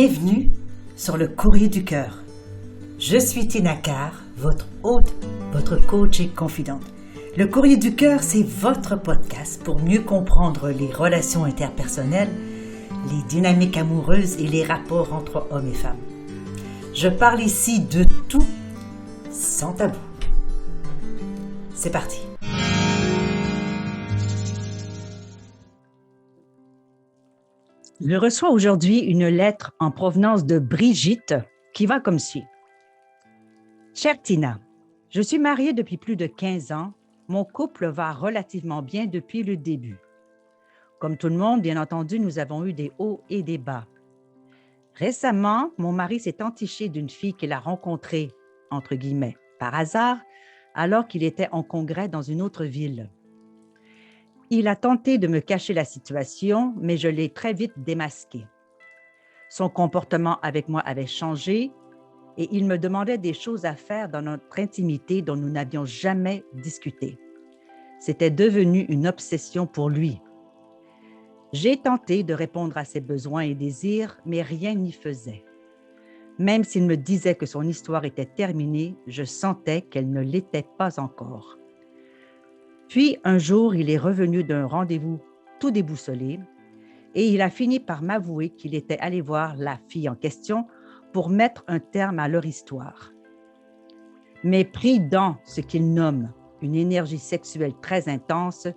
Bienvenue sur le Courrier du Cœur. Je suis Tina Carr, votre hôte, votre coach et confidente. Le Courrier du Cœur, c'est votre podcast pour mieux comprendre les relations interpersonnelles, les dynamiques amoureuses et les rapports entre hommes et femmes. Je parle ici de tout, sans tabou. C'est parti. Je reçois aujourd'hui une lettre en provenance de Brigitte qui va comme suit. Chère Tina, je suis mariée depuis plus de 15 ans. Mon couple va relativement bien depuis le début. Comme tout le monde, bien entendu, nous avons eu des hauts et des bas. Récemment, mon mari s'est entiché d'une fille qu'il a rencontrée, entre guillemets, par hasard, alors qu'il était en congrès dans une autre ville. Il a tenté de me cacher la situation, mais je l'ai très vite démasqué. Son comportement avec moi avait changé et il me demandait des choses à faire dans notre intimité dont nous n'avions jamais discuté. C'était devenu une obsession pour lui. J'ai tenté de répondre à ses besoins et désirs, mais rien n'y faisait. Même s'il me disait que son histoire était terminée, je sentais qu'elle ne l'était pas encore. Puis, un jour, il est revenu d'un rendez-vous tout déboussolé et il a fini par m'avouer qu'il était allé voir la fille en question pour mettre un terme à leur histoire. Mais pris dans ce qu'il nomme une énergie sexuelle très intense,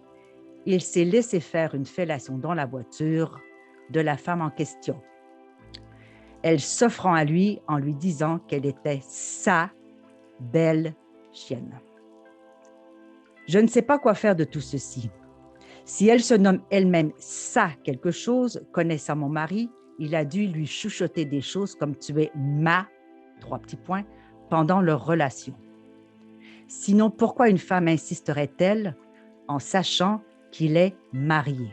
il s'est laissé faire une fellation dans la voiture de la femme en question. Elle s'offrant à lui en lui disant qu'elle était sa belle chienne. Je ne sais pas quoi faire de tout ceci. Si elle se nomme elle-même ça quelque chose, connaissant mon mari, il a dû lui chuchoter des choses comme tu es ma, 3 petits points, pendant leur relation. Sinon, pourquoi une femme insisterait-elle en sachant qu'il est marié?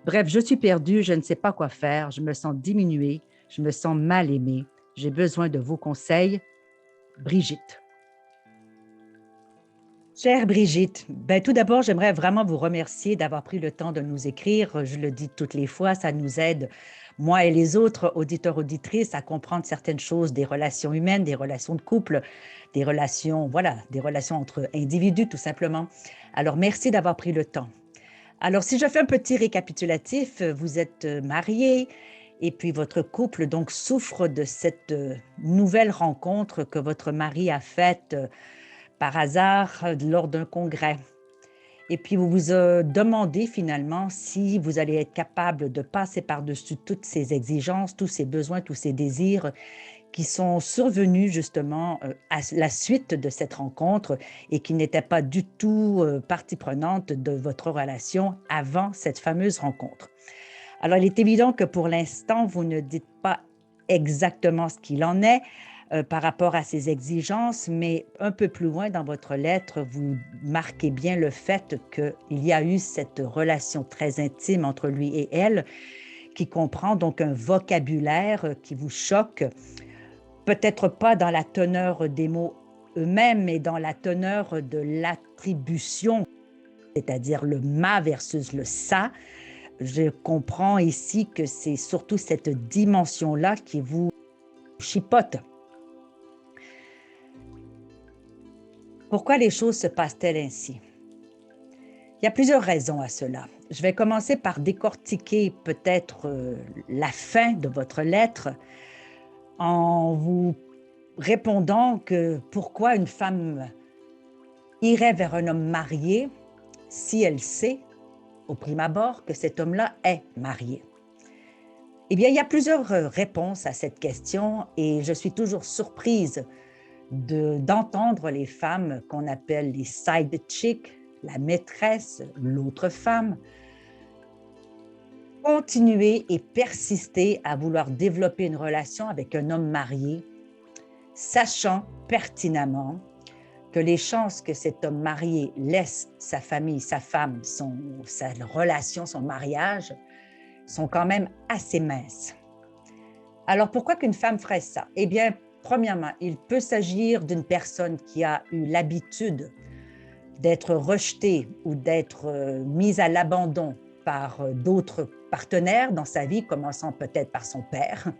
Bref, je suis perdue, je ne sais pas quoi faire, je me sens diminuée, je me sens mal aimée, j'ai besoin de vos conseils. Brigitte. Chère Brigitte, tout d'abord, j'aimerais vraiment vous remercier d'avoir pris le temps de nous écrire. Je le dis toutes les fois, ça nous aide, moi et les autres auditeurs, auditrices, à comprendre certaines choses des relations humaines, des relations de couple, des relations entre individus, tout simplement. Alors, merci d'avoir pris le temps. Alors, si je fais un petit récapitulatif, vous êtes mariés et puis votre couple donc souffre de cette nouvelle rencontre que votre mari a faite par hasard lors d'un congrès. Et puis, vous vous demandez finalement si vous allez être capable de passer par-dessus toutes ces exigences, tous ces besoins, tous ces désirs qui sont survenus justement à la suite de cette rencontre et qui n'étaient pas du tout partie prenante de votre relation avant cette fameuse rencontre. Alors, il est évident que pour l'instant, vous ne dites pas exactement ce qu'il en est, par rapport à ces exigences, mais un peu plus loin dans votre lettre, vous marquez bien le fait qu'il y a eu cette relation très intime entre lui et elle, qui comprend donc un vocabulaire qui vous choque, peut-être pas dans la teneur des mots eux-mêmes, mais dans la teneur de l'attribution, c'est-à-dire le ma versus le ça. Je comprends ici que c'est surtout cette dimension-là qui vous chipote. Pourquoi les choses se passent-elles ainsi? Il y a plusieurs raisons à cela. Je vais commencer par décortiquer peut-être la fin de votre lettre en vous répondant que pourquoi une femme irait vers un homme marié si elle sait, au prime abord, que cet homme-là est marié. Eh bien, il y a plusieurs réponses à cette question et je suis toujours surprise d'entendre les femmes qu'on appelle les side chicks, la maîtresse, l'autre femme, continuer et persister à vouloir développer une relation avec un homme marié, sachant pertinemment que les chances que cet homme marié laisse sa famille, sa femme, sa relation, son mariage, sont quand même assez minces. Alors, pourquoi qu'une femme ferait ça? Eh bien, premièrement, il peut s'agir d'une personne qui a eu l'habitude d'être rejetée ou d'être mise à l'abandon par d'autres partenaires dans sa vie, commençant peut-être par son père.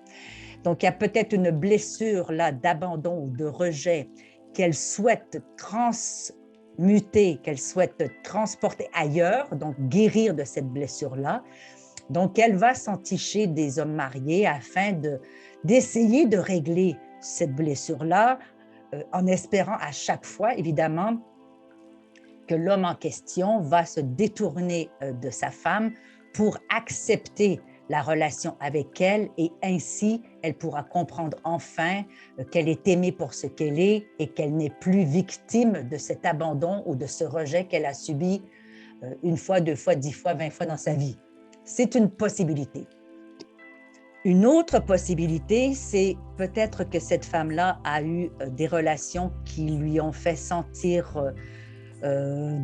Donc, il y a peut-être une blessure là d'abandon ou de rejet qu'elle souhaite transmuter, qu'elle souhaite transporter ailleurs, donc guérir de cette blessure-là. Donc, elle va s'enticher des hommes mariés afin d'essayer de régler cette blessure-là, en espérant à chaque fois, évidemment, que l'homme en question va se détourner de sa femme pour accepter la relation avec elle et ainsi, elle pourra comprendre enfin qu'elle est aimée pour ce qu'elle est et qu'elle n'est plus victime de cet abandon ou de ce rejet qu'elle a subi une fois, 2 fois, 10 fois, 20 fois dans sa vie. C'est une possibilité. Une autre possibilité, c'est peut-être que cette femme-là a eu des relations qui lui ont fait sentir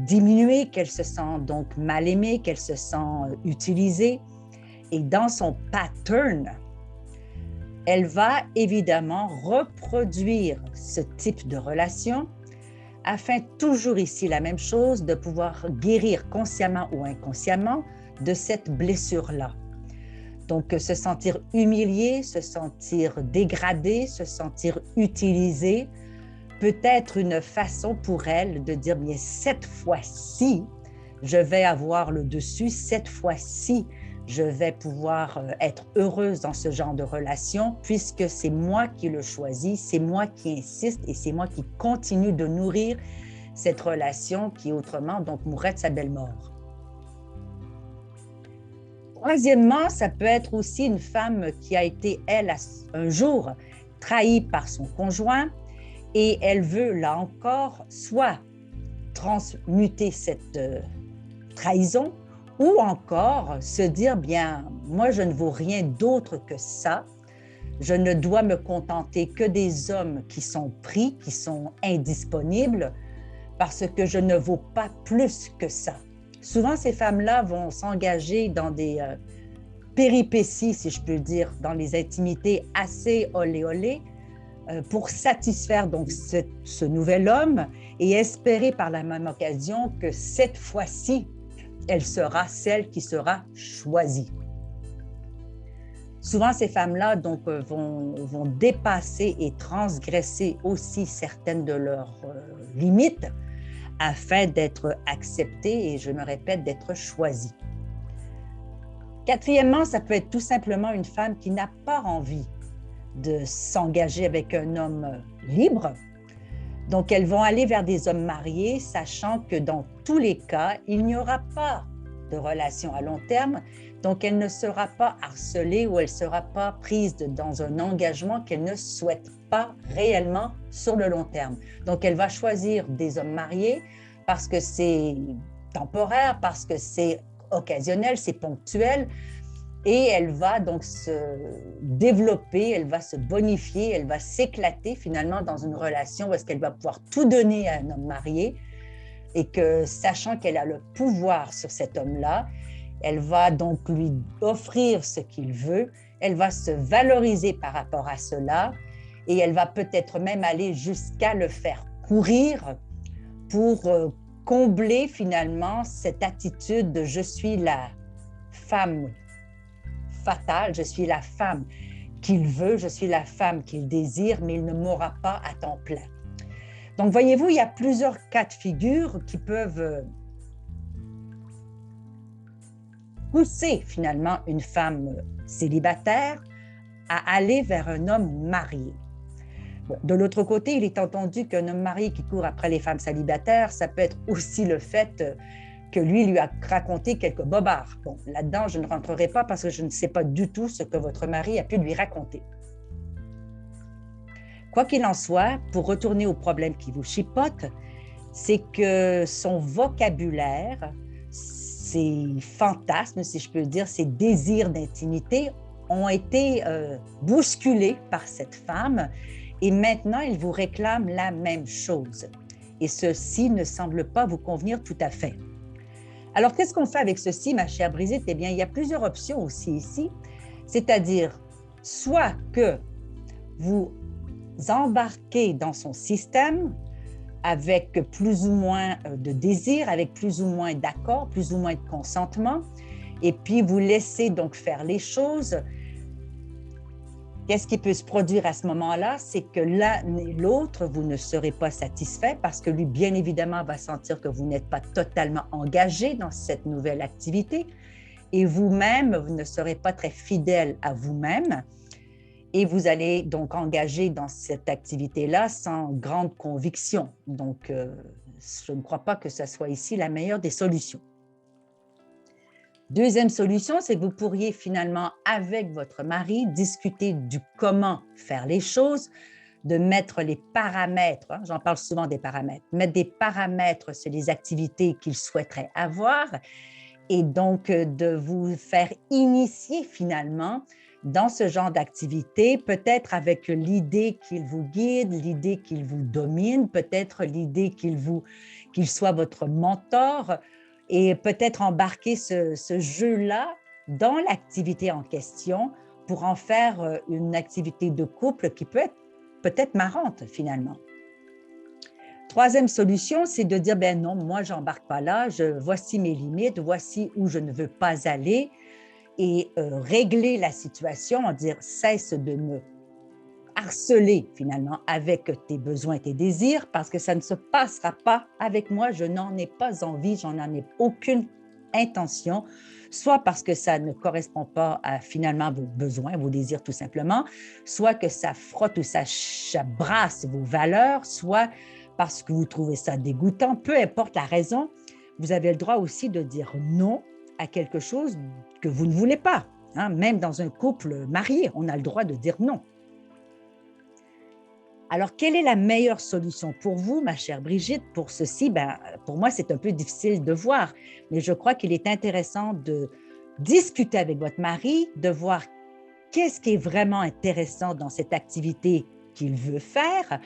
diminuée, qu'elle se sent donc mal aimée, qu'elle se sent utilisée. Et dans son pattern, elle va évidemment reproduire ce type de relation afin, toujours ici la même chose, de pouvoir guérir consciemment ou inconsciemment de cette blessure-là. Donc, se sentir humilié, se sentir dégradé, se sentir utilisé, peut être une façon pour elle de dire, bien, cette fois-ci, je vais avoir le dessus, cette fois-ci, je vais pouvoir être heureuse dans ce genre de relation puisque c'est moi qui le choisis, c'est moi qui insiste et c'est moi qui continue de nourrir cette relation qui autrement donc mourrait de sa belle mort. Troisièmement, ça peut être aussi une femme qui a été, elle, un jour trahie par son conjoint et elle veut, là encore, soit transmuter cette trahison ou encore se dire, bien, moi, je ne vaux rien d'autre que ça. Je ne dois me contenter que des hommes qui sont pris, qui sont indisponibles, parce que je ne vaux pas plus que ça. Souvent, ces femmes-là vont s'engager dans des péripéties, si je peux le dire, dans les intimités assez olé-olé, pour satisfaire donc ce nouvel homme et espérer par la même occasion que cette fois-ci, elle sera celle qui sera choisie. Souvent, ces femmes-là donc vont dépasser et transgresser aussi certaines de leurs limites afin d'être acceptées et, je me répète, d'être choisies. Quatrièmement, ça peut être tout simplement une femme qui n'a pas envie de s'engager avec un homme libre. Donc, elles vont aller vers des hommes mariés, sachant que dans tous les cas, il n'y aura pas de relation à long terme. Donc, elle ne sera pas harcelée ou elle ne sera pas prise dans un engagement qu'elle ne souhaite pas réellement sur le long terme. Donc, elle va choisir des hommes mariés parce que c'est temporaire, parce que c'est occasionnel, c'est ponctuel. Et elle va donc se développer, elle va se bonifier, elle va s'éclater finalement dans une relation où est-ce qu'elle va pouvoir tout donner à un homme marié et que, sachant qu'elle a le pouvoir sur cet homme-là, elle va donc lui offrir ce qu'il veut, elle va se valoriser par rapport à cela et elle va peut-être même aller jusqu'à le faire courir pour combler finalement cette attitude de « je suis la femme fatale, je suis la femme qu'il veut, je suis la femme qu'il désire, mais il ne m'aura pas à temps plein. » Donc, voyez-vous, il y a plusieurs cas de figure qui peuvent pousser finalement une femme célibataire à aller vers un homme marié. Bon, de l'autre côté, il est entendu qu'un homme marié qui court après les femmes célibataires, ça peut être aussi le fait que lui a raconté quelques bobards. Bon, là-dedans, je ne rentrerai pas parce que je ne sais pas du tout ce que votre mari a pu lui raconter. Quoi qu'il en soit, pour retourner au problème qui vous chipote, c'est que son vocabulaire, ses fantasmes, si je peux dire, ses désirs d'intimité ont été bousculés par cette femme et maintenant, il vous réclame la même chose. Et ceci ne semble pas vous convenir tout à fait. Alors, qu'est-ce qu'on fait avec ceci, ma chère Brigitte? Eh bien, il y a plusieurs options aussi ici, c'est-à-dire soit que vous embarquez dans son système avec plus ou moins de désir, avec plus ou moins d'accord, plus ou moins de consentement, et puis vous laissez donc faire les choses, qu'est-ce qui peut se produire à ce moment-là? C'est que l'un et l'autre, vous ne serez pas satisfait parce que lui, bien évidemment, va sentir que vous n'êtes pas totalement engagé dans cette nouvelle activité et vous-même, vous ne serez pas très fidèle à vous-même et vous allez donc engager dans cette activité-là sans grande conviction. Donc, je ne crois pas que ce soit ici la meilleure des solutions. Deuxième solution, c'est que vous pourriez finalement, avec votre mari, discuter du comment faire les choses, de mettre les paramètres, hein, j'en parle souvent des paramètres, mettre des paramètres sur les activités qu'il souhaiterait avoir et donc de vous faire initier finalement dans ce genre d'activité, peut-être avec l'idée qu'il vous guide, l'idée qu'il vous domine, peut-être l'idée qu'il soit votre mentor, et peut-être embarquer ce jeu-là dans l'activité en question pour en faire une activité de couple qui peut être peut-être marrante finalement. Troisième solution, c'est de dire, ben non, moi, je n'embarque pas là, voici mes limites, voici où je ne veux pas aller et régler la situation, en dire, cesse de me harceler finalement avec tes besoins et tes désirs parce que ça ne se passera pas avec moi, je n'en ai pas envie, j'en ai aucune intention, soit parce que ça ne correspond pas à finalement vos besoins, vos désirs tout simplement, soit que ça frotte ou ça brasse vos valeurs, soit parce que vous trouvez ça dégoûtant, peu importe la raison, vous avez le droit aussi de dire non à quelque chose que vous ne voulez pas. Hein? Même dans un couple marié, on a le droit de dire non. Alors, quelle est la meilleure solution pour vous, ma chère Brigitte, pour ceci? Ben, pour moi, c'est un peu difficile de voir, mais je crois qu'il est intéressant de discuter avec votre mari, de voir qu'est-ce qui est vraiment intéressant dans cette activité qu'il veut faire,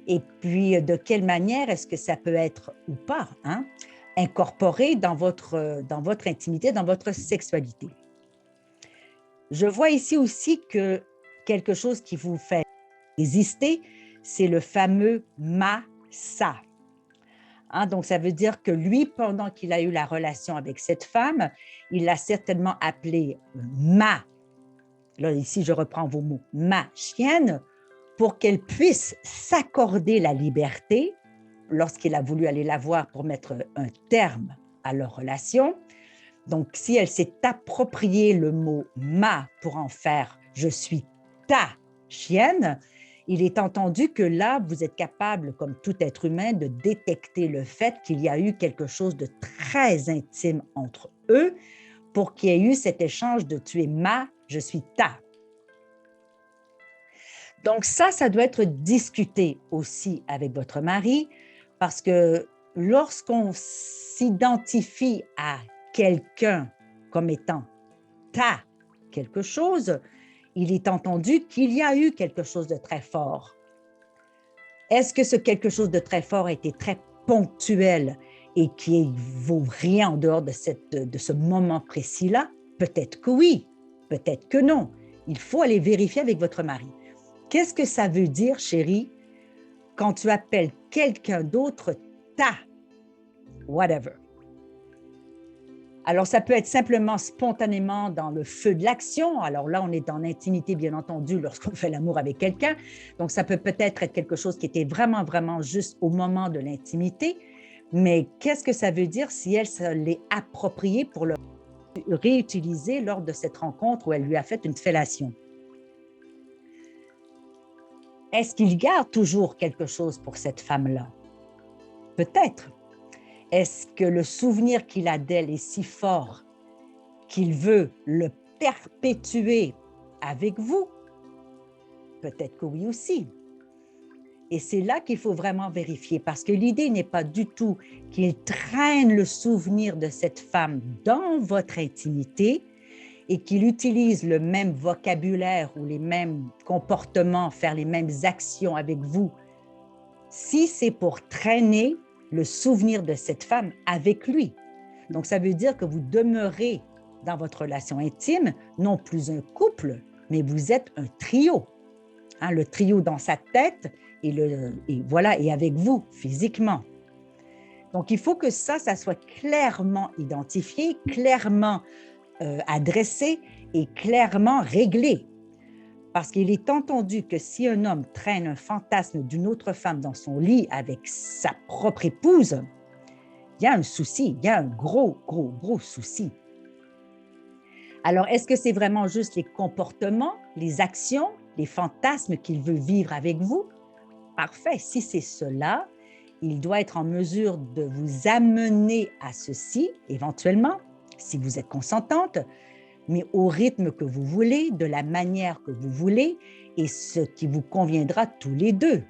et puis de quelle manière est-ce que ça peut être ou pas incorporé dans votre intimité, dans votre sexualité. Je vois ici aussi que quelque chose qui vous fait résister, c'est le fameux ma-ça. Donc, ça veut dire que lui, pendant qu'il a eu la relation avec cette femme, il l'a certainement appelée ma, là ici je reprends vos mots, ma chienne, pour qu'elle puisse s'accorder la liberté lorsqu'il a voulu aller la voir pour mettre un terme à leur relation. Donc, si elle s'est approprié le mot « ma » pour en faire « je suis ta chienne », il est entendu que là, vous êtes capable, comme tout être humain, de détecter le fait qu'il y a eu quelque chose de très intime entre eux pour qu'il y ait eu cet échange de « tu es ma, je suis ta ». Donc ça doit être discuté aussi avec votre mari parce que lorsqu'on s'identifie à quelqu'un comme étant ta quelque chose, il est entendu qu'il y a eu quelque chose de très fort. Est-ce que ce quelque chose de très fort a été très ponctuel et qui ne vaut rien en dehors de ce moment précis-là? Peut-être que oui, peut-être que non. Il faut aller vérifier avec votre mari. Qu'est-ce que ça veut dire, chérie, quand tu appelles quelqu'un d'autre ta, whatever? Alors, ça peut être simplement spontanément dans le feu de l'action. Alors là, on est dans l'intimité, bien entendu, lorsqu'on fait l'amour avec quelqu'un. Donc, ça peut peut-être être quelque chose qui était vraiment, vraiment juste au moment de l'intimité. Mais qu'est-ce que ça veut dire si elle se l'est approprié pour le réutiliser lors de cette rencontre où elle lui a fait une fellation? Est-ce qu'il garde toujours quelque chose pour cette femme-là? Peut-être. Est-ce que le souvenir qu'il a d'elle est si fort qu'il veut le perpétuer avec vous? Peut-être que oui aussi. Et c'est là qu'il faut vraiment vérifier parce que l'idée n'est pas du tout qu'il traîne le souvenir de cette femme dans votre intimité et qu'il utilise le même vocabulaire ou les mêmes comportements, faire les mêmes actions avec vous. Si c'est pour traîner le souvenir de cette femme avec lui. Donc, ça veut dire que vous demeurez dans votre relation intime, non plus un couple, mais vous êtes un trio. Le trio dans sa tête et voilà, et avec vous, physiquement. Donc, il faut que ça soit clairement identifié, clairement adressée et clairement réglée. Parce qu'il est entendu que si un homme traîne un fantasme d'une autre femme dans son lit avec sa propre épouse, il y a un souci, il y a un gros souci. Alors, est-ce que c'est vraiment juste les comportements, les actions, les fantasmes qu'il veut vivre avec vous? Parfait, si c'est cela, il doit être en mesure de vous amener à ceci, éventuellement, si vous êtes consentante, mais au rythme que vous voulez, de la manière que vous voulez et ce qui vous conviendra tous les deux.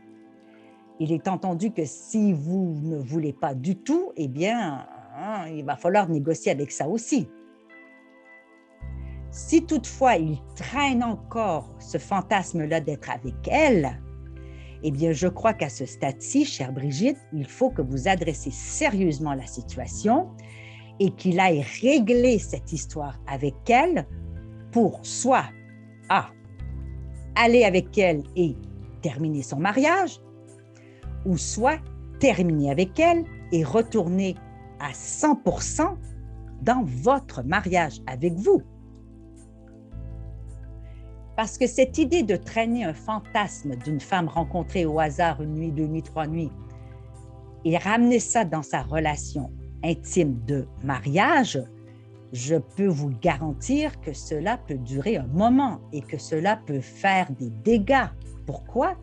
Il est entendu que si vous ne voulez pas du tout, eh bien, il va falloir négocier avec ça aussi. Si toutefois il traîne encore ce fantasme-là d'être avec elle, eh bien, je crois qu'à ce stade-ci, chère Brigitte, il faut que vous adressiez sérieusement la situation et qu'il aille régler cette histoire avec elle pour soit aller avec elle et terminer son mariage, ou soit terminer avec elle et retourner à 100% dans votre mariage avec vous. Parce que cette idée de traîner un fantasme d'une femme rencontrée au hasard une nuit, 2 nuits, 3 nuits, et ramener ça dans sa relation intime de mariage, je peux vous garantir que cela peut durer un moment et que cela peut faire des dégâts. Pourquoi?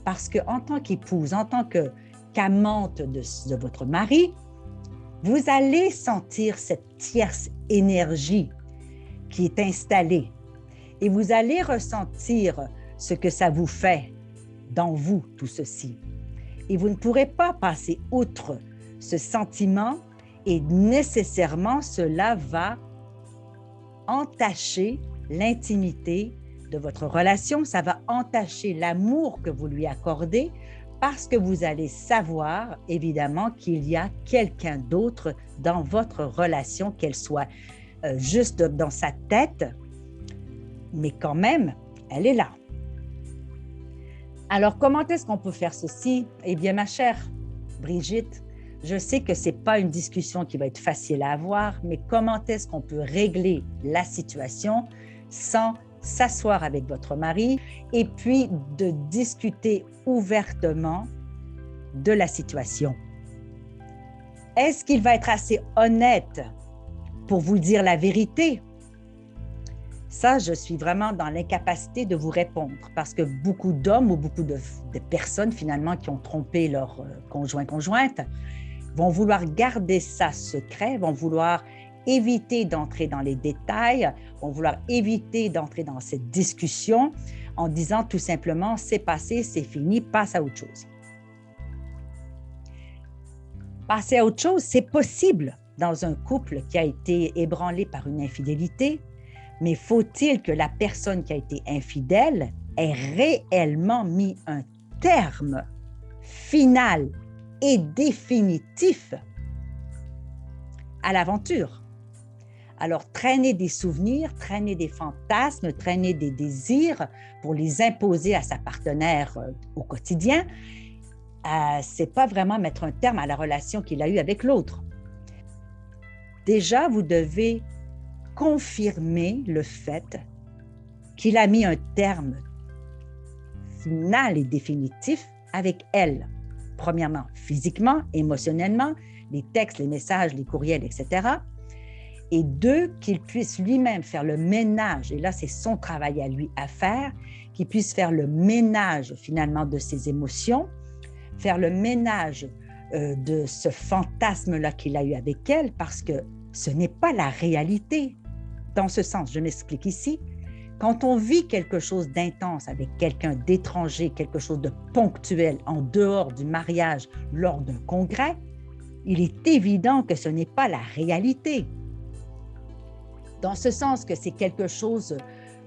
Parce qu'en tant qu'épouse, en tant qu'amante de votre mari, vous allez sentir cette tierce énergie qui est installée et vous allez ressentir ce que ça vous fait dans vous, tout ceci. Et vous ne pourrez pas passer outre ce sentiment et nécessairement cela va entacher l'intimité de votre relation, ça va entacher l'amour que vous lui accordez parce que vous allez savoir évidemment qu'il y a quelqu'un d'autre dans votre relation, qu'elle soit juste dans sa tête, mais quand même, elle est là. Alors, comment est-ce qu'on peut faire ceci? Eh bien, ma chère Brigitte, je sais que ce n'est pas une discussion qui va être facile à avoir, mais comment est-ce qu'on peut régler la situation sans s'asseoir avec votre mari et puis de discuter ouvertement de la situation? Est-ce qu'il va être assez honnête pour vous dire la vérité? Ça, je suis vraiment dans l'incapacité de vous répondre parce que beaucoup d'hommes ou beaucoup de personnes finalement qui ont trompé leur conjointe vont vouloir garder ça secret, vont vouloir éviter d'entrer dans les détails, vont vouloir éviter d'entrer dans cette discussion en disant tout simplement « c'est passé, c'est fini, passe à autre chose ». Passer à autre chose, c'est possible dans un couple qui a été ébranlé par une infidélité, mais faut-il que la personne qui a été infidèle ait réellement mis un terme final et définitif à l'aventure? Alors, traîner des souvenirs, traîner des fantasmes, traîner des désirs pour les imposer à sa partenaire au quotidien, ce n'est pas vraiment mettre un terme à la relation qu'il a eue avec l'autre. Déjà, vous devez confirmer le fait qu'il a mis un terme final et définitif avec elle. Premièrement, physiquement, émotionnellement, les textes, les messages, les courriels, etc. Et deux, qu'il puisse lui-même faire le ménage, et là, c'est son travail à lui à faire, qu'il puisse faire le ménage finalement de ses émotions, faire le ménage de ce fantasme-là qu'il a eu avec elle, parce que ce n'est pas la réalité. Dans ce sens, je m'explique ici, quand on vit quelque chose d'intense avec quelqu'un d'étranger, quelque chose de ponctuel en dehors du mariage lors d'un congrès, il est évident que ce n'est pas la réalité. Dans ce sens que c'est quelque chose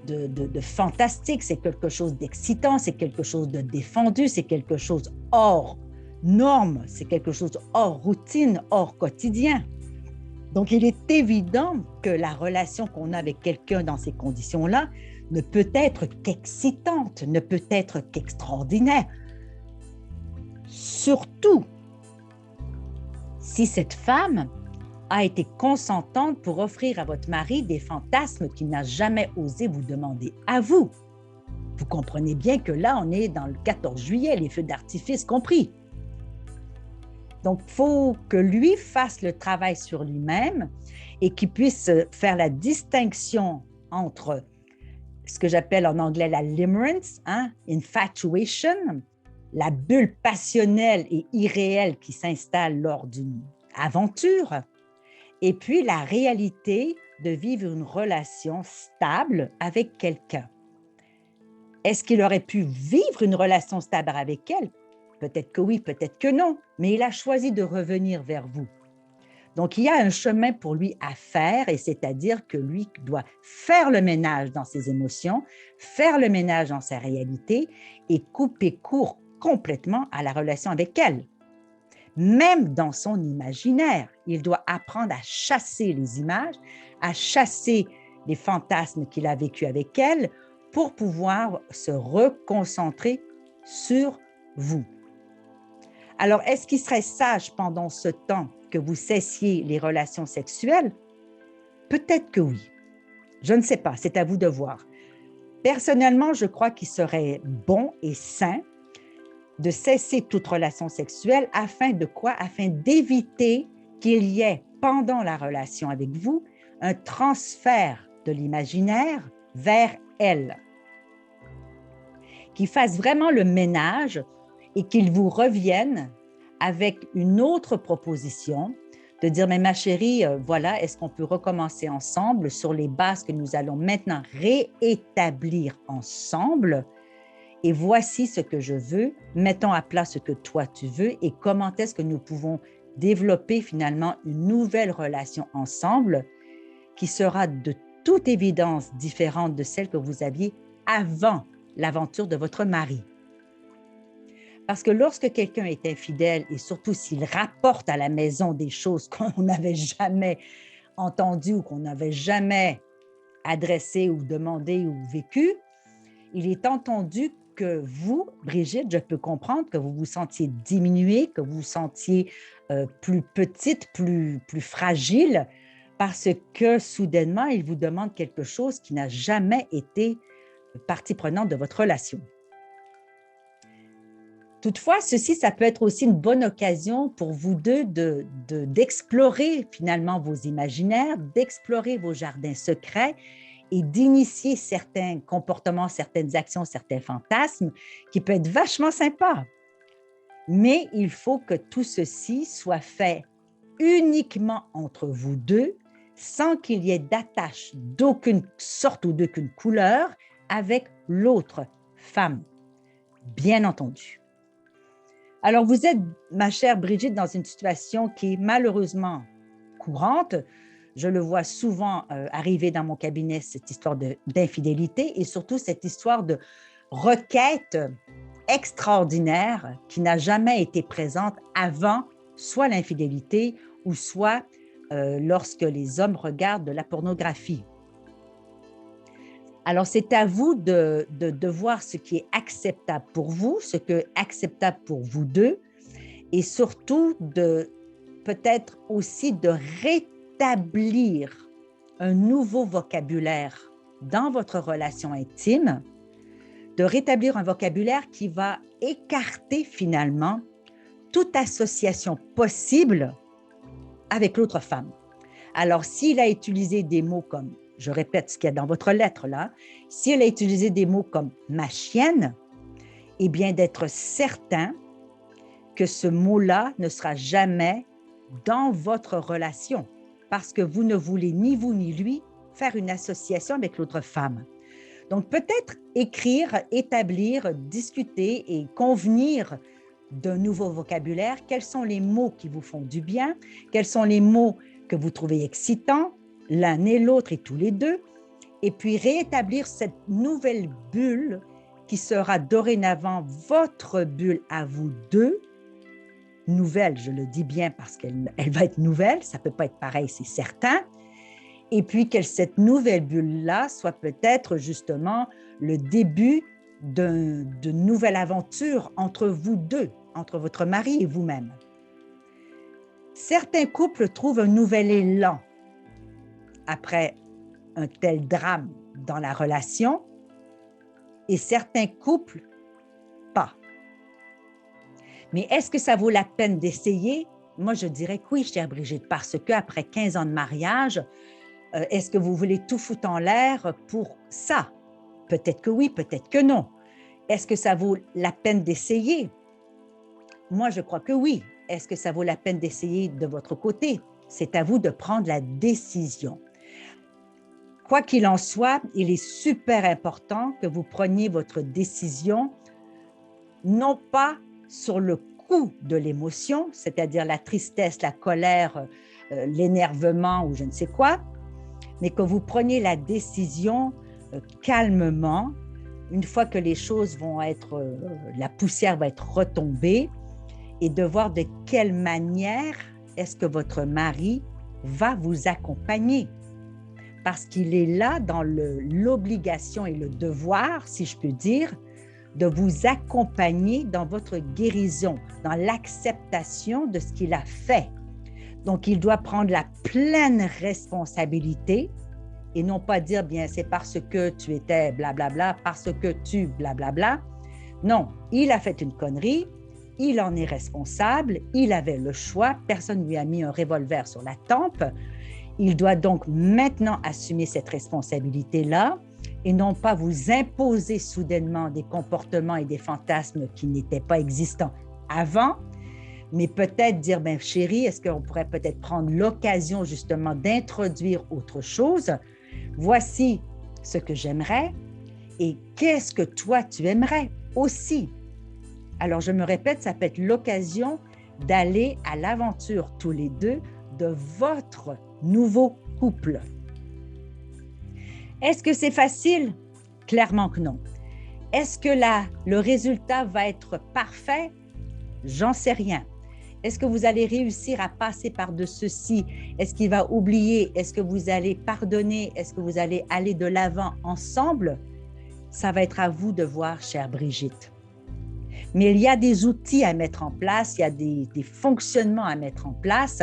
de fantastique, c'est quelque chose d'excitant, c'est quelque chose de défendu, c'est quelque chose hors norme, c'est quelque chose hors routine, hors quotidien. Donc, il est évident que la relation qu'on a avec quelqu'un dans ces conditions-là ne peut être qu'excitante, ne peut être qu'extraordinaire. Surtout si cette femme a été consentante pour offrir à votre mari des fantasmes qu'il n'a jamais osé vous demander à vous. Vous comprenez bien que là, on est dans le 14 juillet, les feux d'artifice compris. Donc, il faut que lui fasse le travail sur lui-même et qu'il puisse faire la distinction entre ce que j'appelle en anglais la limerence, infatuation, la bulle passionnelle et irréelle qui s'installe lors d'une aventure, et puis la réalité de vivre une relation stable avec quelqu'un. Est-ce qu'il aurait pu vivre une relation stable avec elle? Peut-être que oui, peut-être que non, mais il a choisi de revenir vers vous. Donc, il y a un chemin pour lui à faire, et c'est-à-dire que lui doit faire le ménage dans ses émotions, faire le ménage dans sa réalité et couper court complètement à la relation avec elle. Même dans son imaginaire, il doit apprendre à chasser les images, à chasser les fantasmes qu'il a vécus avec elle pour pouvoir se reconcentrer sur vous. Alors, est-ce qu'il serait sage pendant ce temps que vous cessiez les relations sexuelles? Peut-être que oui. Je ne sais pas, c'est à vous de voir. Personnellement, je crois qu'il serait bon et sain de cesser toute relation sexuelle afin de quoi? Afin d'éviter qu'il y ait, pendant la relation avec vous, un transfert de l'imaginaire vers elle. Qu'il fasse vraiment le ménage et qu'il vous revienne avec une autre proposition, de dire, mais ma chérie, voilà, est-ce qu'on peut recommencer ensemble sur les bases que nous allons maintenant réétablir ensemble? Et voici ce que je veux, mettons à plat ce que toi tu veux et comment est-ce que nous pouvons développer finalement une nouvelle relation ensemble qui sera de toute évidence différente de celle que vous aviez avant l'aventure de votre mari. Parce que lorsque quelqu'un est infidèle et surtout s'il rapporte à la maison des choses qu'on n'avait jamais entendues ou qu'on n'avait jamais adressées ou demandées ou vécues, il est entendu que vous, Brigitte, je peux comprendre que vous vous sentiez diminuée, que vous vous sentiez plus petite, plus fragile, parce que soudainement, il vous demande quelque chose qui n'a jamais été partie prenante de votre relation. Toutefois, ça peut être aussi une bonne occasion pour vous deux d'explorer finalement vos imaginaires, d'explorer vos jardins secrets et d'initier certains comportements, certaines actions, certains fantasmes qui peuvent être vachement sympas. Mais il faut que tout ceci soit fait uniquement entre vous deux, sans qu'il y ait d'attache d'aucune sorte ou d'aucune couleur avec l'autre femme, bien entendu. Alors, vous êtes, ma chère Brigitte, dans une situation qui est malheureusement courante. Je le vois souvent arriver dans mon cabinet, cette histoire d'infidélité et surtout cette histoire de requête extraordinaire qui n'a jamais été présente avant soit l'infidélité ou soit lorsque les hommes regardent de la pornographie. Alors, c'est à vous de voir ce qui est acceptable pour vous, ce qui est acceptable pour vous deux, et surtout peut-être aussi de rétablir un nouveau vocabulaire dans votre relation intime, de rétablir un vocabulaire qui va écarter finalement toute association possible avec l'autre femme. Alors, s'il a utilisé des mots comme, je répète ce qu'il y a dans votre lettre là, si elle a utilisé des mots comme « ma chienne », eh bien d'être certain que ce mot-là ne sera jamais dans votre relation parce que vous ne voulez ni vous ni lui faire une association avec l'autre femme. Donc peut-être écrire, établir, discuter et convenir d'un nouveau vocabulaire. Quels sont les mots qui vous font du bien? Quels sont les mots que vous trouvez excitants, l'un et l'autre et tous les deux? Et puis rétablir cette nouvelle bulle qui sera dorénavant votre bulle à vous deux. Nouvelle, je le dis bien parce qu'elle va être nouvelle, ça ne peut pas être pareil, c'est certain. Et puis que cette nouvelle bulle-là soit peut-être justement le début d'une nouvelle aventure entre vous deux, entre votre mari et vous-même. Certains couples trouvent un nouvel élan après un tel drame dans la relation et certains couples, pas. Mais est-ce que ça vaut la peine d'essayer? Moi, je dirais que oui, chère Brigitte, parce qu'après 15 ans de mariage, est-ce que vous voulez tout foutre en l'air pour ça? Peut-être que oui, peut-être que non. Est-ce que ça vaut la peine d'essayer? Moi, je crois que oui. Est-ce que ça vaut la peine d'essayer de votre côté? C'est à vous de prendre la décision. Quoi qu'il en soit, il est super important que vous preniez votre décision, non pas sur le coup de l'émotion, c'est-à-dire la tristesse, la colère, l'énervement ou je ne sais quoi, mais que vous preniez la décision calmement, une fois que les choses vont être, la poussière va être retombée, et de voir de quelle manière est-ce que votre mari va vous accompagner. Parce qu'il est là dans l'obligation et le devoir, si je peux dire, de vous accompagner dans votre guérison, dans l'acceptation de ce qu'il a fait. Donc, il doit prendre la pleine responsabilité et non pas dire, bien, c'est parce que tu étais blablabla, parce que tu blablabla. Non, il a fait une connerie, il en est responsable, il avait le choix, personne ne lui a mis un revolver sur la tempe. Il doit donc maintenant assumer cette responsabilité-là et non pas vous imposer soudainement des comportements et des fantasmes qui n'étaient pas existants avant, mais peut-être dire, bien, chérie, est-ce qu'on pourrait peut-être prendre l'occasion justement d'introduire autre chose? Voici ce que j'aimerais et qu'est-ce que toi tu aimerais aussi? Alors, je me répète, ça peut être l'occasion d'aller à l'aventure tous les deux de votre nouveau couple. Est-ce que c'est facile? Clairement que non. Est-ce que le résultat va être parfait? J'en sais rien. Est-ce que vous allez réussir à passer par-dessus ceci? Est-ce qu'il va oublier? Est-ce que vous allez pardonner? Est-ce que vous allez aller de l'avant ensemble? Ça va être à vous de voir, chère Brigitte. Mais il y a des outils à mettre en place, il y a des fonctionnements à mettre en place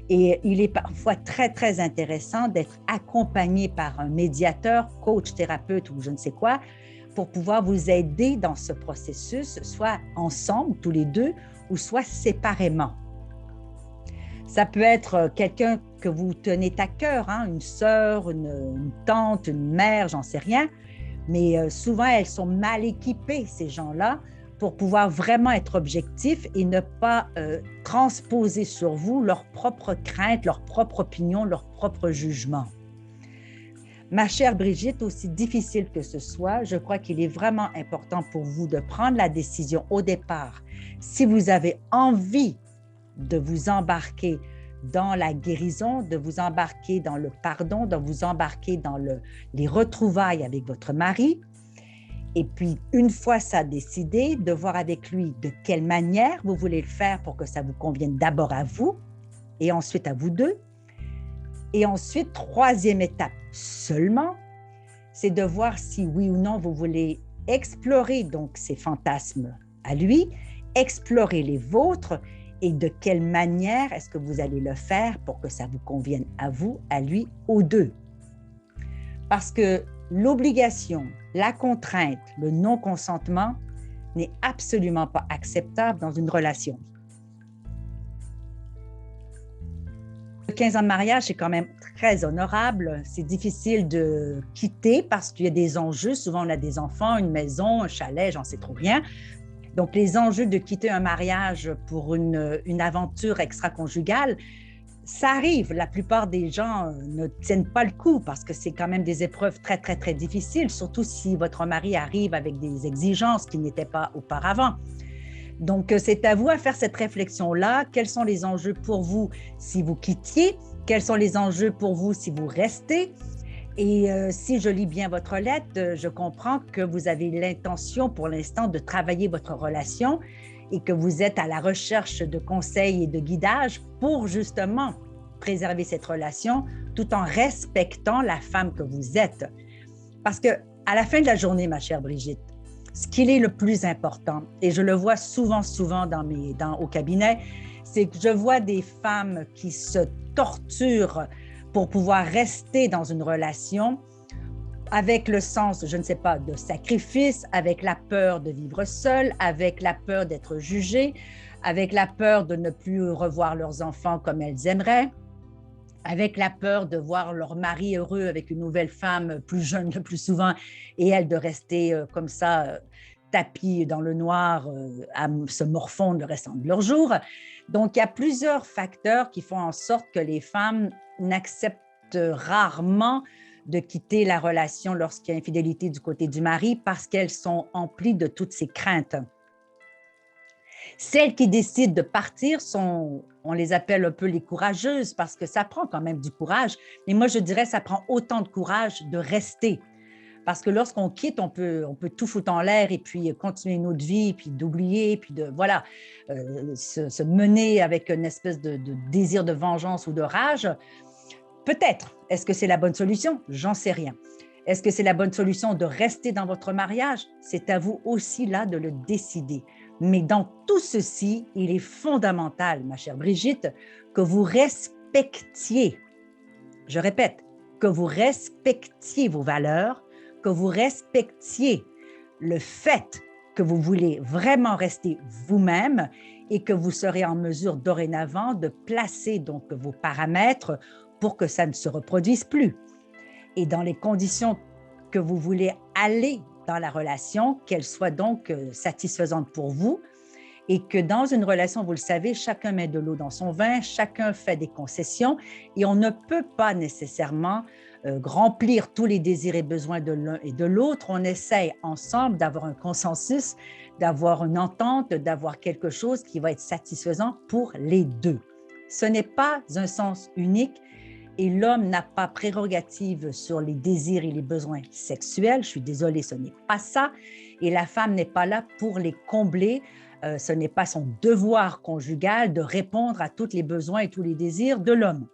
et il est parfois très, très intéressant d'être accompagné par un médiateur, coach, thérapeute ou je ne sais quoi, pour pouvoir vous aider dans ce processus, soit ensemble, tous les deux, ou soit séparément. Ça peut être quelqu'un que vous tenez à cœur, hein, une sœur, une tante, une mère, j'en sais rien, mais souvent, elles sont mal équipées, ces gens-là, pour pouvoir vraiment être objectifs et ne pas transposer sur vous leurs propres craintes, leurs propres opinions, leurs propres jugements. Ma chère Brigitte, aussi difficile que ce soit, je crois qu'il est vraiment important pour vous de prendre la décision au départ. Si vous avez envie de vous embarquer dans la guérison, de vous embarquer dans le pardon, de vous embarquer dans les retrouvailles avec votre mari, et puis, une fois ça décidé, de voir avec lui de quelle manière vous voulez le faire pour que ça vous convienne d'abord à vous et ensuite à vous deux. Et ensuite, troisième étape seulement, c'est de voir si oui ou non vous voulez explorer donc ces fantasmes à lui, explorer les vôtres et de quelle manière est-ce que vous allez le faire pour que ça vous convienne à vous, à lui, aux deux. Parce que l'obligation, la contrainte, le non-consentement n'est absolument pas acceptable dans une relation. 15 ans de mariage, c'est quand même très honorable. C'est difficile de quitter parce qu'il y a des enjeux. Souvent, on a des enfants, une maison, un chalet, j'en sais trop rien. Donc, les enjeux de quitter un mariage pour une aventure extra-conjugale, ça arrive. La plupart des gens ne tiennent pas le coup parce que c'est quand même des épreuves très, très, très difficiles, surtout si votre mari arrive avec des exigences qui n'étaient pas auparavant. Donc, c'est à vous à faire cette réflexion-là. Quels sont les enjeux pour vous si vous quittiez? Quels sont les enjeux pour vous si vous restez? Et si je lis bien votre lettre, je comprends que vous avez l'intention pour l'instant de travailler votre relation et que vous êtes à la recherche de conseils et de guidage pour justement préserver cette relation tout en respectant la femme que vous êtes. Parce qu'à la fin de la journée, ma chère Brigitte, ce qu'il est le plus important, et je le vois souvent au cabinet, C'est que je vois des femmes qui se torturent pour pouvoir rester dans une relation avec le sens, je ne sais pas, de sacrifice, avec la peur de vivre seule, avec la peur d'être jugée, avec la peur de ne plus revoir leurs enfants comme elles aimeraient, avec la peur de voir leur mari heureux avec une nouvelle femme plus jeune le plus souvent et elles de rester comme ça, tapis dans le noir, à se morfondre le restant de leur jour. Donc, il y a plusieurs facteurs qui font en sorte que les femmes n'acceptent rarement de quitter la relation lorsqu'il y a infidélité du côté du mari parce qu'elles sont emplies de toutes ces craintes. Celles qui décident de partir on les appelle un peu les courageuses parce que ça prend quand même du courage. Mais moi, je dirais ça prend autant de courage de rester. Parce que lorsqu'on quitte, on peut tout foutre en l'air et puis continuer notre vie, puis d'oublier, puis se mener avec une espèce de désir de vengeance ou de rage. Peut-être. Est-ce que c'est la bonne solution? J'en sais rien. Est-ce que c'est la bonne solution de rester dans votre mariage? C'est à vous aussi là de le décider. Mais dans tout ceci, il est fondamental, ma chère Brigitte, que vous respectiez, je répète, que vous respectiez vos valeurs, que vous respectiez le fait que vous voulez vraiment rester vous-même et que vous serez en mesure dorénavant de placer donc vos paramètres pour que ça ne se reproduise plus. Et dans les conditions que vous voulez aller dans la relation, qu'elle soit donc satisfaisante pour vous et que dans une relation, vous le savez, chacun met de l'eau dans son vin, chacun fait des concessions et on ne peut pas nécessairement remplir tous les désirs et besoins de l'un et de l'autre. On essaie ensemble d'avoir un consensus, d'avoir une entente, d'avoir quelque chose qui va être satisfaisant pour les deux. Ce n'est pas un sens unique et l'homme n'a pas prérogative sur les désirs et les besoins sexuels. Je suis désolée, ce n'est pas ça. Et la femme n'est pas là pour les combler. Ce n'est pas son devoir conjugal de répondre à tous les besoins et tous les désirs de l'homme.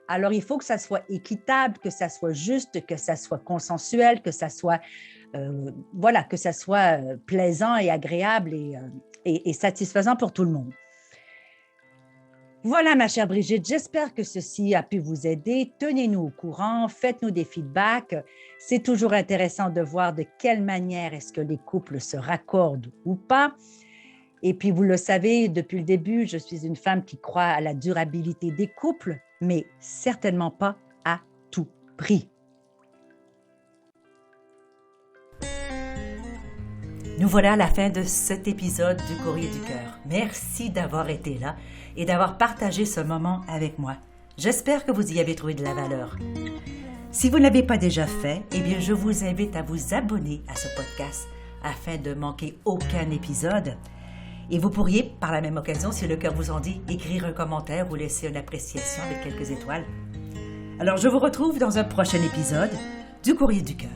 Alors, il faut que ça soit équitable, que ça soit juste, que ça soit consensuel, que ça soit, que ça soit plaisant et agréable et satisfaisant pour tout le monde. Voilà, ma chère Brigitte, j'espère que ceci a pu vous aider. Tenez-nous au courant, faites-nous des feedbacks. C'est toujours intéressant de voir de quelle manière est-ce que les couples se raccordent ou pas. Et puis, vous le savez, depuis le début, je suis une femme qui croit à la durabilité des couples, mais certainement pas à tout prix. Nous voilà à la fin de cet épisode du Courrier du Cœur. Merci d'avoir été là et d'avoir partagé ce moment avec moi. J'espère que vous y avez trouvé de la valeur. Si vous ne l'avez pas déjà fait, eh bien, je vous invite à vous abonner à ce podcast afin de manquer aucun épisode. Et vous pourriez, par la même occasion, si le cœur vous en dit, écrire un commentaire ou laisser une appréciation avec quelques étoiles. Alors, je vous retrouve dans un prochain épisode du Courrier du Cœur.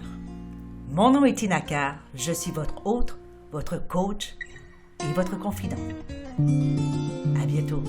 Mon nom est Tina Carr, je suis votre hôte, votre coach et votre confidente. À bientôt.